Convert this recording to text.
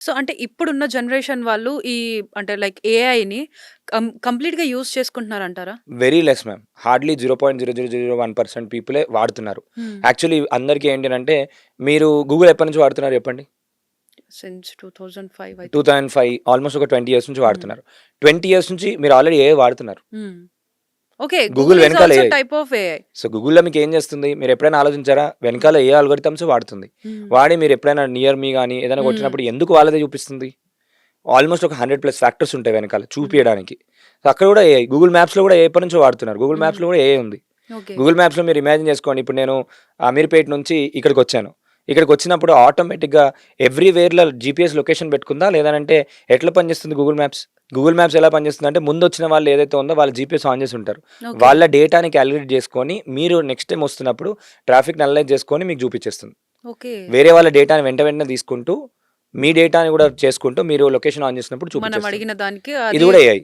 So, అంటే ఇప్పుడున్న generation వాళ్ళు ఈ అంటే లైక్ ఏఐని కంప్లీట్‌గా యూజ్ చేసుకుంటున్నారంటారా? Very less ma'am. హార్డ్‌లీ 0.0001% పీపులే వాడుతున్నారు. హ్మ్. యాక్చువల్లీ అందరికీ ఏంటనంటే, మీరు గూగుల్ ఎప్పటి నుంచి వాడుతున్నారు చెప్పండి? Since 2005 I think. 2005 ఆల్‌మోస్ట్ ఒక 20 ఇయర్స్ నుంచి హ్మ్. వాడుతున్నారు. 20 ఇయర్స్ నుంచి మీరు ఆల్రెడీ ఏఐ వాడుతున్నారు. హ్మ్. ఓకే. గూగుల్ గూగుల్ ఈస్ వెనకాల also AI. Type of AI. So, గూగుల్‌లో మీకేం చేస్తుంది? మీరెప్పుడైనా ఆలోచించారా? హ్మ్. వెనకాల ఏ ఆల్గోరిథమ్స్ వాడుతుంది. హ్మ్. వాడి మీరెప్పుడైనా నియర్ మీ గాని ఏదైనా హ్మ్. కొట్టినప్పుడు ఎందుకు వాళ్ళదే చూపిస్తుంది? ఆల్‌మోస్ట్ ఒక 100+ ఫ్యాక్టర్స్ ఉంటాయి వెనకాల హ్మ్. చూపియడానికి. సో, అక్కడ కూడా ఏఐ. గూగుల్ మ్యాప్స్‌లో కూడా ఎప్పటినుంచో వాడుతున్నారు. గూగుల్ హ్మ్. మ్యాప్స్‌లో కూడా ఏఐ ఉంది. ఓకే. గూగుల్ మ్యాప్స్‌లో మీరు ఇమాజిన్ చేసుకోండి. ఇప్పుడు నేను అమీర్‌పేట్ నుంచి ఇక్కడికొచ్చాను. ఇక్కడికొచ్చినప్పుడు ఆటోమేటిక్‌గా ఎవ్రీ‌వేర్‌లో జీపీఎస్ లొకేషన్ పెట్టుకుందా? లేదనంటే ఎట్లా పనిచేస్తుంది గూగుల్ మ్యాప్స్? గూగుల్ మ్యాప్స్ ఎలా పనిచేస్తుందంటే ముందొచ్చిన వాళ్ళు ఏదైతే ఉందో వాళ్ళు జీపీఎస్ ఆన్ చేసి ఉంటారు. ఓకే. వాళ్ళ డేటాని కాలిక్యులేట్ చేసుకొని మీరు నెక్స్ట్ టైమ్ వస్తున్నప్పుడు ట్రాఫిక్‌ని అనలైజ్ చేసుకొని మీకు చూపించేస్తుంది. ఓకే. వేరే వాళ్ళ డేటాని వెంటనే తీసుకుంటూ మీ డేటాని కూడా చేసుకుంటూ మీరు లొకేషన్ ఆన్ చేసినప్పుడు మనం చూపించేస్తుంది. అడిగిన దానికి ఇది అది కూడా ఏఐ.